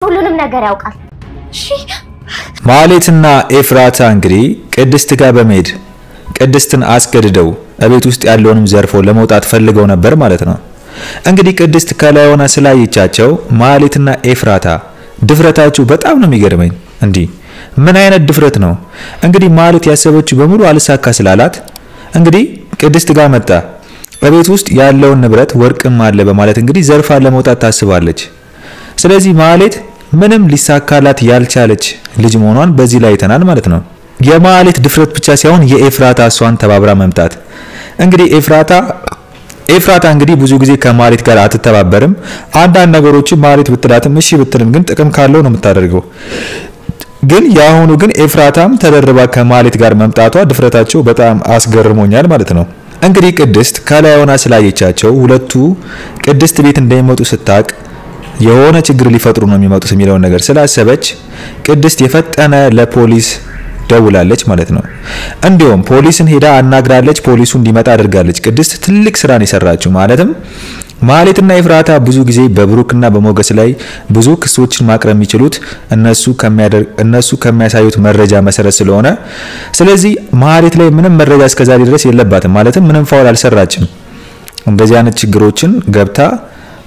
ሁሉንም ነገር ያውቃል እሺ ማህሌትና ኤፍራታ እንግዲህ ቅድስት ጋር በመሄድ ቅድስትን አስገድደው እቤት ውስጥ ያለውንም ዘርፈው ለመውጣት ፈልገው ነበር ማለት ነው እንግዲህ ቅድስት ከላይ ሆና ስላየቻቸው ማህሌትና ኤፍራታ ድፍረታቸው በጣም ነው የሚገርመኝ እንዴ ምን አይነት ድፍረት ነው እንግዲህ ማህሌት ያሰበችው በሙሉ አልሳካ ስላላት እንግዲህ ቅድስት ጋር መጣ በቤት ውስጥ ያለውን ንብረት ወርቅም አለ በማለት እንግዲህ ዘርፋ ለመውጣት ታስባለች ስለዚህ ማህሌት ምንም ሊሳካላት ያልቻለች ልጅ መሆኗን በዚህ ላይ አይተናል ማለት ነው የማህሌት ድፍረት ብቻ ሳይሆን የኤፍራታ እሷን ተባብራ መምጣት እንግዲህ ኤፍራታ እንግዲህ ብዙ ጊዜ ከማህሌት ጋር አትተባበርም አንዳንድ ነገሮች ማህሌት ብትላትም እሺ ብትልም ግን ጥቅም ካለው ነው የምታደርገው ግን ያሁኑ ግን ኤፍራታም ተደርባ ከማህሌት ጋር መምጣቷ ድፍረታቸው በጣም አስገርሞኛል ማለት ነው እንግዲህ ቅድስት ከላይ ሆና ስላየቻቸው ሁለቱ ቅድስት ቤት እንደሚመጡ ስታቅ የሆነ ችግር ሊፈጥሩ ነው የሚመጡት የሚለው ነገር ስላሰበች ቅድስት የፈጠነ ለፖሊስ ደውላለች ማለት ነው እንዲሁም ፖሊስን ሄዳ አናግራለች ፖሊሱ እንዲመጣ አድርጋለች ቅድስት ትልቅ ስራን ይሰራችሁ ማለትም ማህሌትና ኤፍራታ ብዙ ጊዜ በብሩክና በሞገስ ላይ ብዙ ክሶችን ማቅረብ የሚችሉት እነሱ ከሚያሳዩት መረጃ መሰረት ስለሆነ ስለዚህ ማህሌት ላይ ምንም መረጃ እስከዛሬ ድረስ የለባትም ማለትም ምንም ፋውል አልሰራችም እንደዚህ አይነት ችግሮችን ገብታ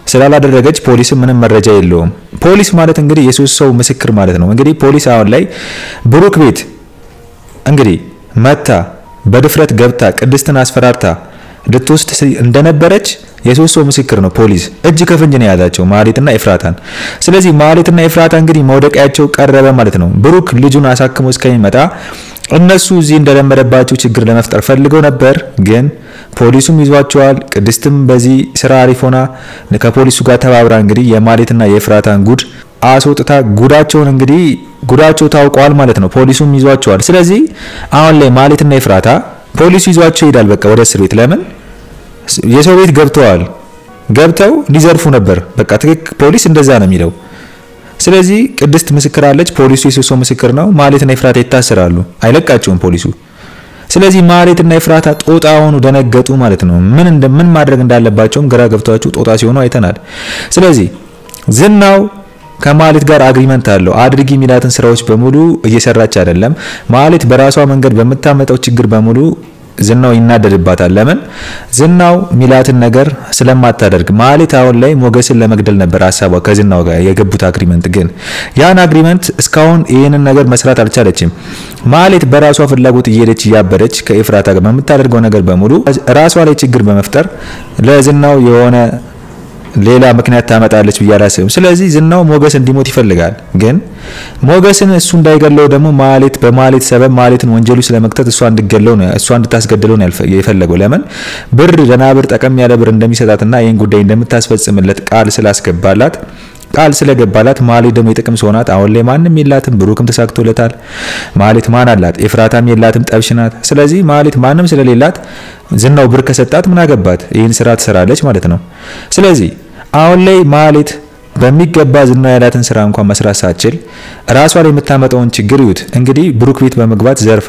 ስላላደረገች ፖሊስ ምንም መረጃ የለውም ፖሊስ ማለት እንግዲህ የሶስት ሰው ምስክር ማለት ነው እንግዲህ ፖሊስ አሁን ላይ ብሩክ ቤት እንግዲህ መታ በድፍረት ገብታ ቅድስትን አስፈራርታ ልትወስድ እንደነበረች የሶስት ሰው ምስክር ነው ፖሊስ እጅ ከፍንጅ ነው ያዛቸው ማህሌትና ኤፍራታን ስለዚህ ማህሌትና ኤፍራታ እንግዲህ መውደቂያቸው ቀረበ ማለት ነው ብሩክ ልጁን አሳክሞ እስከሚመጣ እነሱ እዚህ እንደለመደባቸው ችግር ለመፍጠር ፈልገው ነበር ግን ፖሊሱም ይዟቸዋል ቅድስትም በዚህ ስራ አሪፎና ከፖሊሱ ጋር ተባብራ እንግዲህ የማህሌትና የኤፍራታን ጉድ አስወጥታ ጉዳቸውን እንግዲህ ጉዳቸው ታውቋል ማለት ነው ፖሊሱም ይዟቸዋል ስለዚህ አሁን ላይ ማህሌትና ኤፍራታ ፖሊሱ ይዟቸው ይላል በቃ ወደ እስር ቤት ለምን የሰው ቤት ገብተው ሊዘርፉ ነበር በቃ ፖሊስ እንደዛ ነው የሚለው ስለዚህ ቅድስት ምስክር አለች ፖሊሱ የሶስት ምስክር ነው ማህሌትና ኤፍራታ ይታሰራሉ አይለቃቸውም ፖሊሱ ስለዚህ ማህሌትና ኤፍራታ ጦጣ ሆኑ ደነገጡ ማለት ነው ምን ማድረግ እንዳለባቸውም ግራ ገብቷቸው ጦጣ ሲሆኑ አይተናል ስለዚህ ዝናው ከማህሌት ጋር አግሪመንት አለው አድርጊ ሚላትን ስራዎች በሙሉ እየሰራች አይደለም ማህሌት በራሷ መንገድ በመታመጣው ችግር በሙሉ ዝናው ይናደድባታል ለምን ዝናው ሚላትን ነገር ስለማታደርግ ማህሌት አሁን ላይ ሞገስን ለመግደል ነበር ሐሳቧ ከዝናው ጋር የገቡት አግሪመንት ግን ያን አግሪመንት እስካሁን ይሄንን ነገር መስራት አልቻለችም ማህሌት በራሷ ፍላጎት እየሄደች ያበረች ከኤፍራታ ጋር በመታደርገው ነገር በሙሉ ራሷ ላይ ችግር በመፍጠር ለዝናው የሆነ ሌላ ምክንያት ታመጣለች በያላሰብ ስለዚህ ዝናው ሞገስ እንዲሞት ይፈልጋል ግን ሞገስን እሱ እንዳይገለው ደግሞ ማህሌት በማህሌት ሰበብ ማህሌትን ወንጀሉ ስለመክተት እሷ እንድታስገድለው ነው የፈለገው ለምን ብር ደናብር ጠቀም ያለ ብር እንደሚሰጣትና ይሄን ጉዳይ እንደምታስፈጽምለት ቃል ስለገባላት ማህሌት ደግሞ የጥቅም ሶናት አሁን ላይ ማንንም የላትም ብሩክም ተሳክቶለታል ማህሌት ማን አላት ኤፍራታም የላትም ጠብሽናት ስለዚህ ማህሌት ማንንም ስለሌላት ዝናው ብር ከሰጣት ምን አገባት ይሄን ስራ ትሰራለች ማለት ነው ስለዚህ አሁን ላይ ማህሌት በሚገባ ዝናው ያላትን ስራ እንኳን መስራት ሳትችል ራሷ ላይ የምታመጣውን ችግር ይዩት እንግዲህ ብሩክ ቤት በመግባት ዘርፋ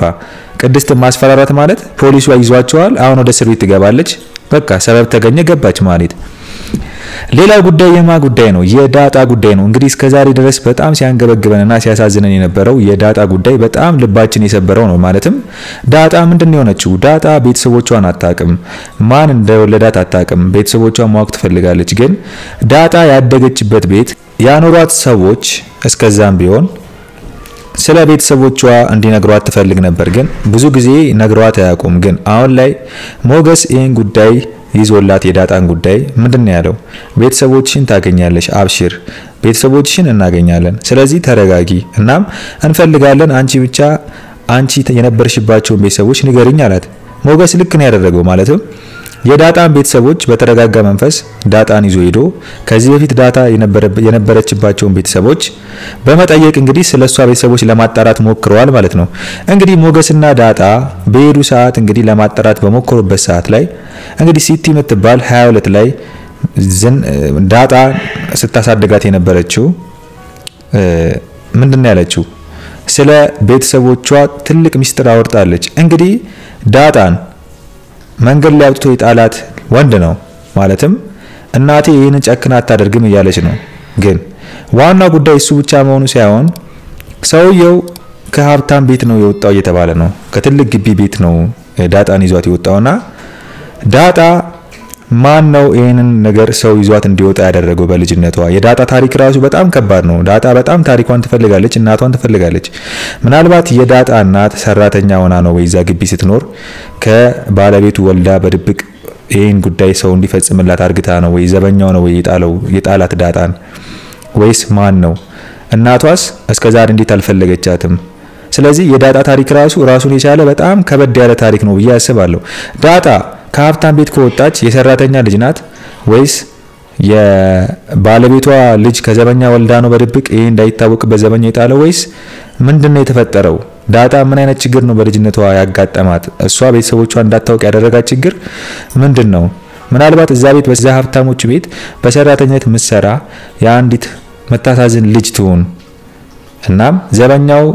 ቅድስት ማስፈራራት ማለት ፖሊሱ ይዟቸዋል አሁን ወደ እስር ቤት ትገባለች በቃ ሰበብ ተገኘ ገባች ማህሌት ሌላው ጉዳይ ጉዳይ ነው የዳጣ ጉዳይ ነው እንግዲህ እስከዛሬ ድረስ በጣም ሲያንገበግበንና ሲያሳዝነን የነበረው የዳጣ ጉዳይ በጣም ልባችን የሰበረው ነው ማለትም ዳጣ ምንድነው የሆነችው ዳጣ ቤተሰቦቿን አታውቅም ማን እንደወለዳት አታውቅም ቤተሰቦቿን ማወቅ ትፈልጋለች ግን ዳጣ ያደገችበት ቤት ያኖሯት ሰዎች እስከዛም ቢሆን ስለ ቤተሰቦቿ እንዲነግሯት ትፈልግ ነበር ግን ብዙ ጊዜ ነግሯት አያውቁም ግን አሁን ላይ ሞገስ ይሄን ጉዳይ ይዞላት የዳጣን ጉዳይ ምንድነው ያለው ቤተሰቦችሽን ታገኛለሽ አብሽር ቤተሰቦችሽን እናገኛለን ስለዚህ ተረጋጊ እናም እንፈልጋለን አንቺ የነበርሽባቸው ቤተሰቦች ንገሪኝ አላት ሞገስ ልክ ነው ያደረገው ማለትም የዳጣን ቤተሰቦች በተረጋጋ መንፈስ ዳጣን ይዞ ሄዶ ከዚህ በፊት ዳጣ የነበረችባቸው ቤተሰቦች በመጠየቅ እንግዲህ ስለሷ ቤተሰቦች ለማጣራት ሞክረዋል ማለት ነው እንግዲህ ሞገስና ዳጣ በሄዱ ሰዓት እንግዲህ ለማጣራት በመከሩበት ሰዓት ላይ እንግዲህ ሲቲ የምትባል 22 ላይ ዳጣ ስታሳድጋት የነበረችው ምንድነው ያለችው ስለ ቤተሰቦቿ ትልቅ ሚስጥር አወጣለች እንግዲህ ዳጣን መንገድ ላይ አውጥቶ የጣላት ወንድ ነው ማለትም እናቴ ይሄን ጨክና አታደርግም እያለች ነው ግን ዋና ጉዳይ እሱ ብቻ መሆኑ ሳይሆን ሰውየው ከሀብታም ቤት ነው የወጣው እየተባለ ነው። ከትልቅ ግቢ ቤት ነው ዳጣን ይዟት የወጣውና ዳጣ ማን ነው ይሄንን ነገር ሰው ይዟት እንዲወጣ ያደረገው? በልጅነቷ የዳጣ ታሪክ ራሱ በጣም ከባድ ነው። ዳጣ በጣም ታሪኳን ትፈልጋለች፣ እናቷን ትፈልጋለች። ምናልባት የዳጣ እናት ሰራተኛ ሆና ነው ወይዛ ግቢ ስትኖር ከባለቤቱ ወልዳ በድብቅ ይሄን ጉዳይ ሰው እንዲፈጽምላት አርግታ ነው ወይ ዘበኛው ነው ወይ የጣላት ዳጣን ወይስ ማን ነው? እናቷስ እስከዛሬ እንዴት አልፈለገቻትም? ስለዚህ የዳጣ ታሪክ ራሱን የቻለ በጣም ከበድ ያለ ታሪክ ነው ብዬ አስባለሁ። ዳጣ ከሀብታም ቤት ከወጣች የሰራተኛ ልጅ ናት ወይስ የባለቤቷ ልጅ ከዘበኛ ወልዳ ነው በድብቅ ይሄ እንዳይታወቅ በዘበኛ የጣለው ወይስ ምንድነው የተፈጠረው? ዳጣ ምን አይነት ችግር ነው በልጅነቷ ያጋጠማት? እሷ ቤተሰቦቿ እንዳታውቅ ያደረጋት ችግር ምንድነው? ምናልባት እዛ ቤት በዛ ሀብታሞች ቤት በሰራተኛት ምሰራ የአንዲት መታሳዝን ልጅ ትሆን እናም ዘበኛው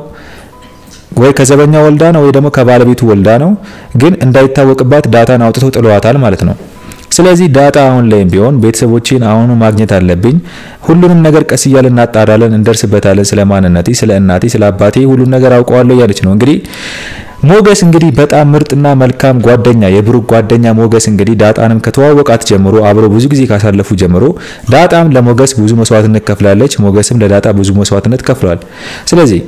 ወይ ከዘበኛው ወልዳ ነው ወይ ደግሞ ከባለቤቱ ወልዳ ነው፣ ግን እንዳይታወቅባት ዳጣን አውጥተው ጥለዋታል ማለት ነው። ስለዚህ ዳጣ አሁን ላይም ቢሆን ቤተሰቦቼን አሁኑ ማግኘት አለብኝ፣ ሁሉንም ነገር ቀስ እያልን እናጣራለን፣ እንደርስበታለን፣ ስለማንነቴ፣ ስለ እናቴ፣ ስለ አባቴ ሁሉን ነገር አውቀዋለሁ ያለች ነው። እንግዲህ ሞገስ እንግዲህ በጣም ምርጥና መልካም ጓደኛ የብሩክ ጓደኛ ሞገስ እንግዲህ ዳጣንም ከተዋወቃት ጀምሮ አብሮ ብዙ ጊዜ ካሳለፉ ጀምሮ ዳጣም ለሞገስ ብዙ መስዋዕትነት ከፍላለች፣ ሞገስም ለዳጣ ብዙ መስዋዕትነት ከፍሏል። ስለዚህ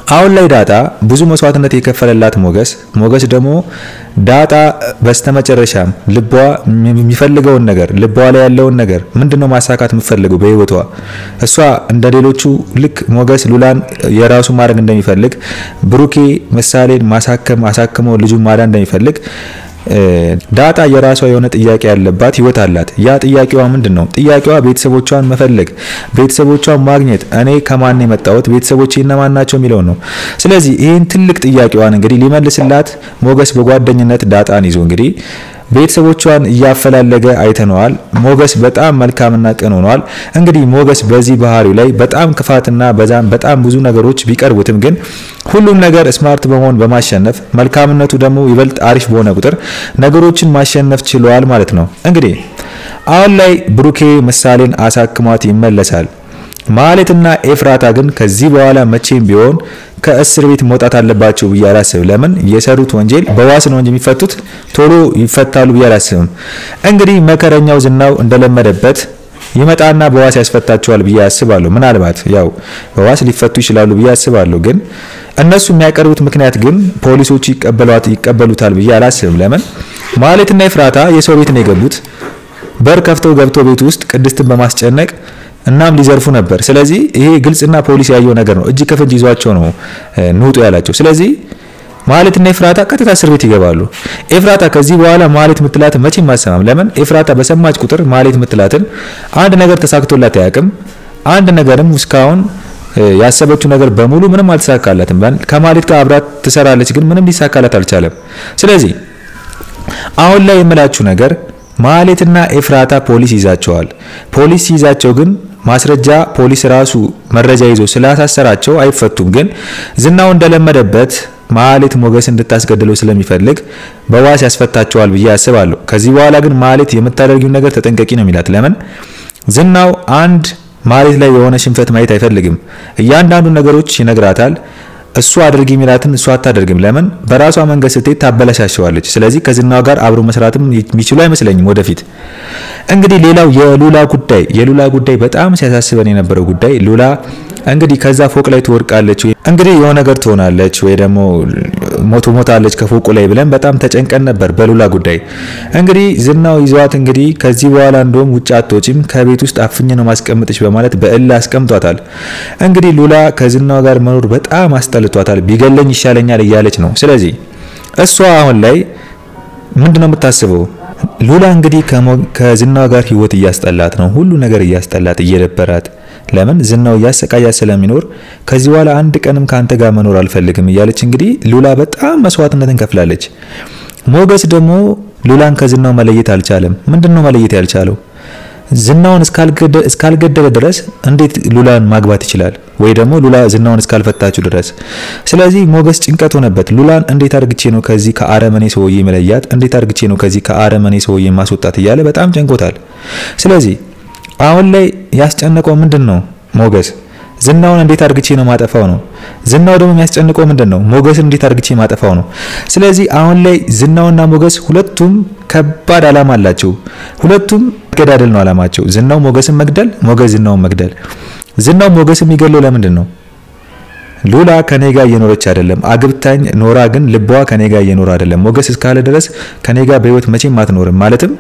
አሁን ላይ ዳጣ ብዙ መስዋዕትነት የከፈለላት ሞገስ ደግሞ ዳጣ በስተመጨረሻም ልቧ የሚፈልገውን ነገር ልቧ ላይ ያለውን ነገር ምንድነው ማሳካት የምትፈልገው በህይወቷ እሷ እንደሌሎቹ ልክ ሞገስ ሉላን የራሱ ማድረግ እንደሚፈልግ ብሩኬ ምሳሌን ማሳከመው ልጁን ማዳን እንደሚፈልግ ዳጣ የራሷ የሆነ ጥያቄ ያለባት ህይወት አላት። ያ ጥያቄዋ ምንድነው? ጥያቄዋ ቤተሰቦቿን መፈለግ፣ ቤተሰቦቿን ማግኘት፣ እኔ ከማን የመጣሁት ቤተሰቦቼ እነማን ናቸው የሚለው ነው። ስለዚህ ይሄን ትልቅ ጥያቄዋን እንግዲህ ሊመልስላት ሞገስ በጓደኝነት ዳጣን ይዞ እንግዲህ ቤተሰቦቿን እያፈላለገ አይተነዋል። ሞገስ በጣም መልካምና ቅን ሆኗል። እንግዲህ ሞገስ በዚህ ባህሪው ላይ በጣም ክፋትና በጣም ብዙ ነገሮች ቢቀርቡትም ግን ሁሉም ነገር ስማርት በመሆን በማሸነፍ መልካምነቱ ደግሞ ይበልጥ አሪፍ በሆነ ቁጥር ነገሮችን ማሸነፍ ችሏል ማለት ነው። እንግዲህ አሁን ላይ ብሩኬ ምሳሌን አሳክሟት ይመለሳል። ማለትና ኤፍራታ ግን ከዚህ በኋላ መቼም ቢሆን ከእስር ቤት መውጣት አለባቸው ብዬ አላስብም። ለምን የሰሩት ወንጀል በዋስ ነው እንጂ የሚፈቱት ቶሎ ይፈታሉ ብዬ አላስብም። እንግዲህ መከረኛው ዝናው እንደለመደበት ይመጣና በዋስ ያስፈታቸዋል ብዬ አስባለሁ። ምናልባት ያው በዋስ ሊፈቱ ይችላሉ ብዬ አስባለሁ። ግን እነሱ የሚያቀርቡት ምክንያት ግን ፖሊሶቹ ይቀበሉታል ብዬ አላስብም። ለምን ማለትና ኤፍራታ የሰው ቤት ነው የገቡት። በር ከፍተው ገብተው ቤት ውስጥ ቅድስትን በማስጨነቅ እናም ሊዘርፉ ነበር። ስለዚህ ይሄ ግልጽና ፖሊስ ያየው ነገር ነው። እጅ ከፍንጅ ይዟቸው ነው ንውጡ ያላቸው። ስለዚህ ማለትና ኤፍራታ ቀጥታ እስር ቤት ይገባሉ። ኤፍራታ ከዚህ በኋላ ማለት ምትላት መቼም ማሰማም። ለምን ኤፍራታ በሰማች ቁጥር ማለት ምትላትን አንድ ነገር ተሳክቶላት አያውቅም። አንድ ነገርም እስካሁን ያሰበችው ነገር በሙሉ ምንም አልተሳካላትም። ከማለት ጋር አብራት ትሰራለች፣ ግን ምንም ሊሳካላት አልቻለም። ስለዚህ አሁን ላይ የምላችሁ ነገር ማለትና ኤፍራታ ፖሊስ ይዛቸዋል። ፖሊስ ይዛቸው ግን ማስረጃ ፖሊስ ራሱ መረጃ ይዞ ስላሳሰራቸው አይፈቱም። ግን ዝናው እንደለመደበት ማለት ሞገስ እንድታስገድለው ስለሚፈልግ በዋስ ያስፈታቸዋል ብዬ አስባለሁ። ከዚህ በኋላ ግን ማለት የምታደርጊው ነገር ተጠንቀቂ ነው የሚላት። ለምን ዝናው አንድ ማለት ላይ የሆነ ሽንፈት ማየት አይፈልግም። እያንዳንዱ ነገሮች ይነግራታል። እሱ አድርጊ የሚላትን እሱ አታደርግም። ለምን በራሷ መንገድ ስትሄድ ታበላሻሸዋለች። ስለዚህ ከዝናው ጋር አብሮ መስራትም የሚችሉ አይመስለኝም ወደፊት። እንግዲህ ሌላው የሉላ ጉዳይ በጣም ሲያሳስበን የነበረው ጉዳይ ሉላ እንግዲህ ከዛ ፎቅ ላይ ትወድቃለች ወይ እንግዲህ የሆነ ነገር ትሆናለች ወይ ደግሞ ሞታለች ከፎቁ ላይ ብለን በጣም ተጨንቀን ነበር በሉላ ጉዳይ። እንግዲህ ዝናው ይዟት እንግዲህ ከዚህ በኋላ እንደውም ውጭ አትወጪም ከቤት ውስጥ አፍኜ ነው ማስቀምጥሽ በማለት በእልህ አስቀምጧታል። እንግዲህ ሉላ ከዝናው ጋር መኖር በጣም አስጠልቷታል። ቢገለኝ ይሻለኛል እያለች ነው። ስለዚህ እሷ አሁን ላይ ምንድነው የምታስበው? ሉላ እንግዲህ ከዝናው ጋር ህይወት እያስጠላት ነው። ሁሉ ነገር እያስጠላት እየደበራት ለምን ዝናው ያሰቃያ ስለሚኖር ከዚህ በኋላ አንድ ቀንም ካንተ ጋር መኖር አልፈልግም እያለች እንግዲህ ሉላ በጣም መስዋዕትነትን ከፍላለች። ሞገስ ደግሞ ሉላን ከዝናው መለየት አልቻለም። ምንድነው መለየት ያልቻለው? ዝናውን እስካልገደለ ድረስ እንዴት ሉላን ማግባት ይችላል? ወይ ደግሞ ሉላ ዝናውን እስካልፈታችሁ ድረስ። ስለዚህ ሞገስ ጭንቀት ሆነበት። ሉላን እንዴት አርግቼ ነው ከዚህ ከአረመኔ ሰውዬ መለያት? እንዴት አርግቼ ነው ከዚህ ከአረመኔ ሰውዬ ማስወጣት እያለ በጣም ጨንቆታል። ስለዚህ አሁን ላይ ያስጨነቀው ምንድነው? ሞገስ ዝናውን እንዴት አርግቼ ነው ማጠፋው ነው። ዝናው ደግሞ የሚያስጨንቀው ምንድነው? ሞገስን እንዴት አርግቼ ማጠፋው ነው። ስለዚህ አሁን ላይ ዝናውና ሞገስ ሁለቱም ከባድ አላማ አላቸው። ሁለቱም መገዳደል ነው አላማቸው። ዝናው ሞገስን መግደል፣ ሞገስ ዝናውን መግደል። ዝናው ሞገስን የሚገለው ለምንድን ነው? ሉላ ከኔ ጋር እየኖረች አይደለም፣ አግብታኝ ኖራ ግን ልቧ ከኔ ጋር እየኖረ አይደለም። ሞገስ እስካለ ድረስ ከኔ ጋር በህይወት መቼም አትኖርም። ማለትም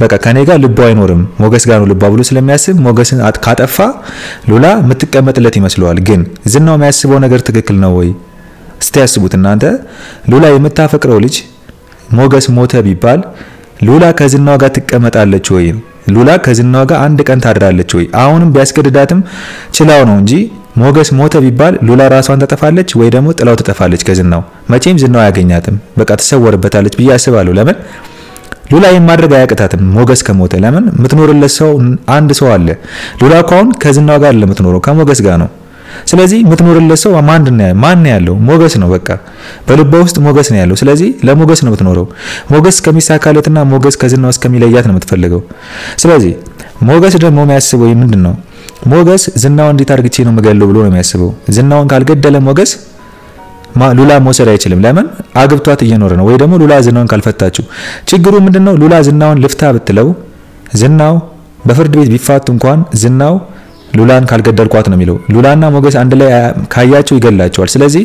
በቃ ከኔ ጋር ልቧ አይኖርም፣ ሞገስ ጋር ነው ልቧ ብሎ ስለሚያስብ ሞገስን ካጠፋ ሉላ የምትቀመጥለት ይመስለዋል። ግን ዝናው የሚያስበው ነገር ትክክል ነው ወይ? እስቲ ያስቡት እናንተ። ሉላ የምታፈቅረው ልጅ ሞገስ ሞተ ቢባል ሉላ ከዝናው ጋር ትቀመጣለች ወይ? ሉላ ከዝናው ጋር አንድ ቀን ታድራለች ወይ? አሁንም ቢያስገድዳትም ችላው ነው እንጂ ሞገስ ሞተ ቢባል ሉላ ራሷን ተጠፋለች ወይ ደግሞ ጥላው ተጠፋለች ከዝናው። መቼም ዝናው አያገኛትም፣ በቃ ተሰወርበታለች ብዬ አስባለሁ። ለምን ሉላ የማድረግ አያቅታትም ሞገስ ከሞተ። ለምን ምትኖርለት ሰው አንድ ሰው አለ። ሉላ አሁን ከዝናው ጋር ለምትኖረው ከሞገስ ጋር ነው። ስለዚህ ምትኖርለት ሰው ማን ያለው? ሞገስ ነው። በቃ በልቧ ውስጥ ሞገስ ነው ያለው። ስለዚህ ለሞገስ ነው ምትኖረው። ሞገስ ከሚሳካለትና ሞገስ ከዝናው እስከሚለያት ነው የምትፈልገው። ስለዚህ ሞገስ ደግሞ የሚያስበው ምንድነው? ሞገስ ዝናውን እንዴት አርግቼ ነው መገለው ብሎ ነው የሚያስበው። ዝናውን ካልገደለ ሞገስ ሉላ መውሰድ አይችልም። ለምን አግብቷት እየኖረ ነው። ወይ ደግሞ ሉላ ዝናውን ካልፈታችው ችግሩ ምንድነው? ሉላ ዝናውን ልፍታ ብትለው ዝናው በፍርድ ቤት ቢፋቱ እንኳን ዝናው ሉላን ካልገደልኳት ነው የሚለው። ሉላና ሞገስ አንድ ላይ ካያቸው ይገላቸዋል። ስለዚህ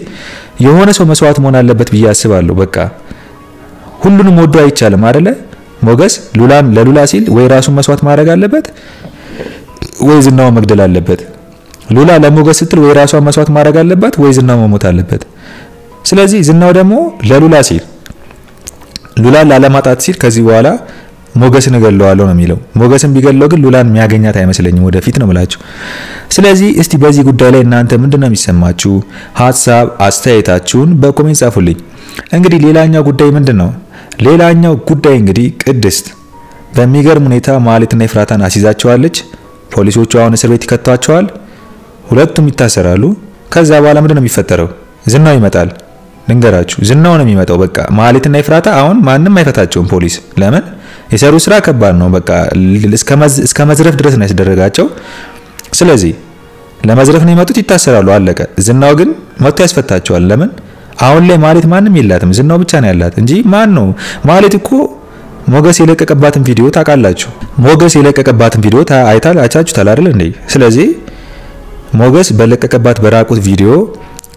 የሆነ ሰው መስዋዕት መሆን አለበት ብዬ አስባለሁ። በቃ ሁሉንም ወዶ አይቻልም አይደለ? ሞገስ ለሉላ ሲል ወይ ራሱን መስዋዕት ማድረግ አለበት ወይ ዝናው መግደል አለበት። ሉላ ለሞገስ ስትል ወይ ራሷን መስዋዕት ማድረግ አለበት ወይ ዝናው መሞት አለበት። ስለዚህ ዝናው ደግሞ ለሉላ ሲል ሉላን ላለማጣት ሲል ከዚህ በኋላ ሞገስን እገለዋለሁ ነው የሚለው። ሞገስን ቢገለው ግን ሉላን የሚያገኛት አይመስለኝም ወደፊት ነው የምላችሁ። ስለዚህ እስቲ በዚህ ጉዳይ ላይ እናንተ ምንድነው የሚሰማችሁ? ሐሳብ አስተያየታችሁን በኮሜንት ጻፉልኝ። እንግዲህ ሌላኛው ጉዳይ ምንድነው? ሌላኛው ጉዳይ እንግዲህ ቅድስት በሚገርም ሁኔታ ማህሌትና ኤፍራታን አስይዛቸዋለች። ፖሊሶቹ አሁን እስር ቤት ይከቷቸዋል። ሁለቱም ይታሰራሉ። ከዛ በኋላ ምንድነው የሚፈጠረው? ዝናው ይመጣል። ልንገራችሁ፣ ዝናው ነው የሚመጣው። በቃ ማህሌትና ኤፍራታ አሁን ማንም አይፈታቸውም ፖሊስ። ለምን? የሰሩ ስራ ከባድ ነው። በቃ እስከ መዝረፍ ድረስ ነው ያስደረጋቸው። ስለዚህ ለመዝረፍ ነው የመጡት፣ ይታሰራሉ፣ አለቀ። ዝናው ግን መጥቶ ያስፈታቸዋል። ለምን? አሁን ላይ ማህሌት ማንም የላትም፣ ዝናው ብቻ ነው ያላት እንጂ ማን ነው? ማህሌት እኮ ሞገስ የለቀቀባትን ቪዲዮ ታውቃላችሁ። ሞገስ የለቀቀባትን ቪዲዮ አይታችሁታል አይደል እንዴ? ስለዚህ ሞገስ በለቀቀባት በራቁት ቪዲዮ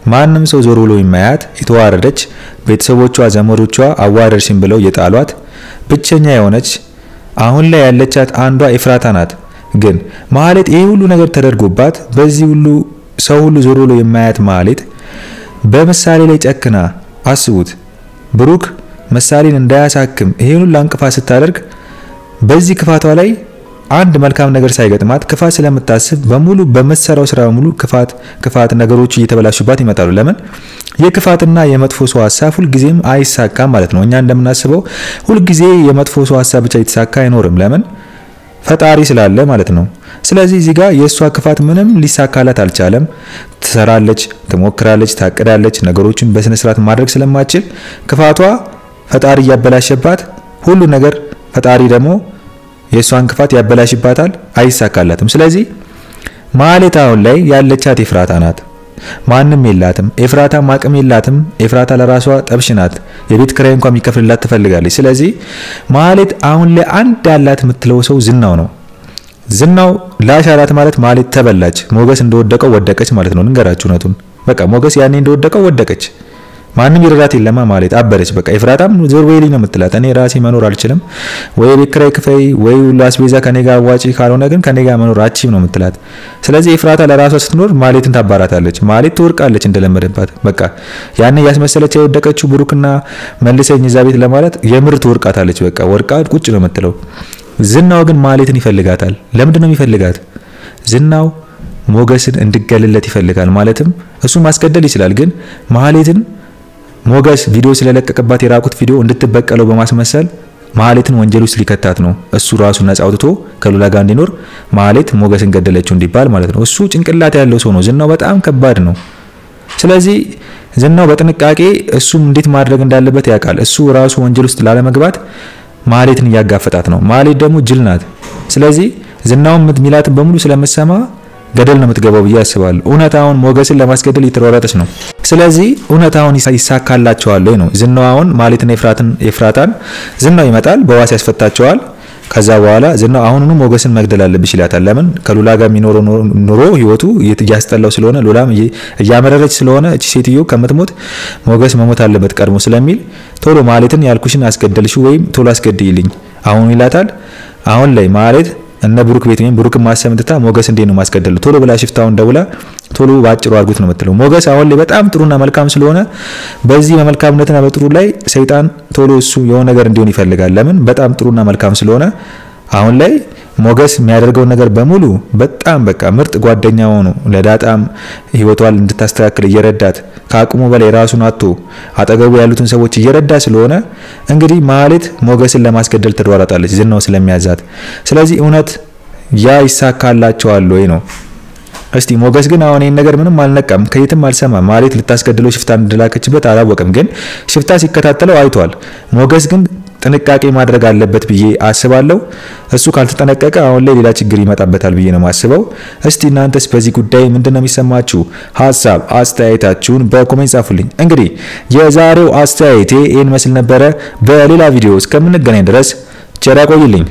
ማንም ሰው ዞር ብሎ የማያት የተዋረደች፣ ቤተሰቦቿ ዘመዶቿ አዋረድሽን ብለው የጣሏት ብቸኛ የሆነች አሁን ላይ ያለቻት አንዷ ኤፍራታ ናት። ግን ማህሌት ይሄ ሁሉ ነገር ተደርጎባት በዚህ ሁሉ ሰው ሁሉ ዞር ብሎ የማያት ማህሌት በምሳሌ ላይ ጨክና አስቡት። ብሩክ ምሳሌን እንዳያሳክም ይሄን ሁሉ እንቅፋት ስታደርግ በዚህ ክፋቷ ላይ አንድ መልካም ነገር ሳይገጥማት ክፋት ስለምታስብ በሙሉ በመሰራው ስራ ሙሉ ክፋት ነገሮች እየተበላሹባት ይመጣሉ። ለምን? የክፋትና የመጥፎ ሰው ሐሳብ ሁሉ ጊዜም አይሳካም ማለት ነው። እኛ እንደምናስበው ሁሉ ጊዜ የመጥፎ ሰው ሐሳብ ብቻ ይተሳካ አይኖርም። ለምን? ፈጣሪ ስላለ ማለት ነው። ስለዚህ እዚህ ጋር የሷ ክፋት ምንም ሊሳካላት አልቻለም። ትሰራለች፣ ትሞክራለች፣ ታቅዳለች። ነገሮችን በስነ ስርዓት ማድረግ ስለማትችል ክፋቷ ፈጣሪ ያበላሽባት ሁሉ ነገር ፈጣሪ ደግሞ የሷን ክፋት ያበላሽባታል፣ አይሳካላትም። ስለዚህ ማህሌት አሁን ላይ ያለቻት ኤፍራታ ናት። ማንም የላትም። ኤፍራታ ማቅም የላትም። ኤፍራታ ለራሷ ጠብሽ ናት። የቤት ክራይ እንኳን የሚከፍልላት ትፈልጋለች። ስለዚህ ማህሌት አሁን ላይ አንድ ያላት የምትለው ሰው ዝናው ነው። ዝናው ላሻላት ማለት ማህሌት ተበላች። ሞገስ እንደወደቀው ወደቀች ማለት ነው። እንገራችሁ ነቱን በቃ ሞገስ ያኔ እንደወደቀው ወደቀች። ማንም ይረዳት የለማ ማህሌት አበረች። በቃ ኤፍራታም ዞር በይልኝ ነው የምትላት። እኔ ራሴ መኖር አልችልም፣ ወይ ቤት ኪራይ ክፈይ፣ ወይ ላስቤዛ ከኔ ጋር ዋጪ፣ ካልሆነ ግን ከኔ ጋር መኖር አትችይም ነው የምትላት። ስለዚህ ኤፍራታ ለራሷ ስትኖር ማህሌትን ታባራታለች። ማህሌት ትወርቃለች እንደለመደባት። በቃ ያኔ ያስመሰለች የወደቀችው ብሩክና መልሰኝ እዛ ቤት ለማለት የምር ትወርቃታለች። በቃ ወርቃ ቁጭ ነው የምትለው። ዝናው ግን ማህሌትን ይፈልጋታል። ለምንድን ነው የሚፈልጋት? ዝናው ሞገስን እንድገልለት ይፈልጋል። ማለትም እሱ ማስገደል ይችላል፣ ግን ማህሌትን ሞገስ ቪዲዮ ስለለቀቀባት የራቁት ቪዲዮ እንድትበቀለው በማስመሰል ማህሌትን ወንጀል ውስጥ ሊከታት ነው። እሱ ራሱ ነፃ አውጥቶ ከሉላ ጋር እንዲኖር ማህሌት ሞገስን ገደለችው እንዲባል ማለት ነው። እሱ ጭንቅላት ያለው ሰው ነው። ዝናው በጣም ከባድ ነው። ስለዚህ ዝናው በጥንቃቄ እሱም እንዴት ማድረግ እንዳለበት ያውቃል። እሱ ራሱ ወንጀል ውስጥ ላለመግባት ማህሌትን እያጋፈጣት ነው። ማህሌት ደግሞ ጅል ናት። ስለዚህ ዝናው ሚላትን በሙሉ ስለምትሰማ ገደል ነው የምትገባው ብዬ አስባለሁ። እውነታውን ሞገስን ለማስገደል እየተሯሯጠች ነው። ስለዚህ እውነታውን ይሳካላቸዋል ወይ ነው። ዝናውን ማለትና ኤፍራታን ዝናው ይመጣል፣ በዋስ ያስፈታቸዋል። ከዛ በኋላ ዝናው አሁኑኑ ሞገስን መግደል አለብሽ ይላታል። ለምን ከሉላ ጋር የሚኖረው ኑሮ ህይወቱ እያስጠላው ስለሆነ ሉላም እያመረረች ስለሆነ እቺ ሴትዮ ከምትሞት ሞገስ መሞት አለበት ቀድሞ ስለሚል ቶሎ ማለትን ያልኩሽን አስገደልሽው ወይም ቶሎ አስገድይልኝ አሁን ይላታል። አሁን ላይ ማለት እነ ብሩክ ቤት ወይም ብሩክ ማሰምትታ ሞገስ እንዴት ነው ማስገደል ቶሎ ብላ ሽፍታውን ደውላ ቶሎ ባጭሩ አርጉት ነው የምትለው። ሞገስ አሁን ላይ በጣም ጥሩና መልካም ስለሆነ በዚህ በመልካምነትና በጥሩ ላይ ሰይጣን ቶሎ እሱ የሆነ ነገር እንዲሆን ይፈልጋል። ለምን በጣም ጥሩና መልካም ስለሆነ አሁን ላይ ሞገስ የሚያደርገው ነገር በሙሉ በጣም በቃ ምርጥ ጓደኛው ነው። ለዳጣም ህይወቷን እንድታስተካክል እየረዳት ከአቅሙ በላይ ራሱን አጥቶ አጠገቡ ያሉትን ሰዎች እየረዳ ስለሆነ እንግዲህ ማለት ሞገስን ለማስገደል ተሯሯጣለች ዝናው ስለሚያዛት። ስለዚህ እውነት ያ ይሳካላቸዋል ወይ ነው። እስቲ ሞገስ ግን አሁን ይሄን ነገር ምንም አልነቃም፣ ከየትም አልሰማም። ማለት ልታስገድለው ሽፍታ እንደላከችበት አላወቀም፣ ግን ሽፍታ ሲከታተለው አይቷል። ሞገስ ግን ጥንቃቄ ማድረግ አለበት ብዬ አስባለሁ። እሱ ካልተጠነቀቀ አሁን ላይ ሌላ ችግር ይመጣበታል ብዬ ነው ማስበው። እስቲ እናንተስ በዚህ ጉዳይ ምንድነው የሚሰማችሁ? ሐሳብ አስተያየታችሁን በኮሜንት ጻፉልኝ። እንግዲህ የዛሬው አስተያየቴ ይሄን መስል ነበረ። በሌላ ቪዲዮ እስከምንገናኝ ድረስ ቸር ያቆይልኝ።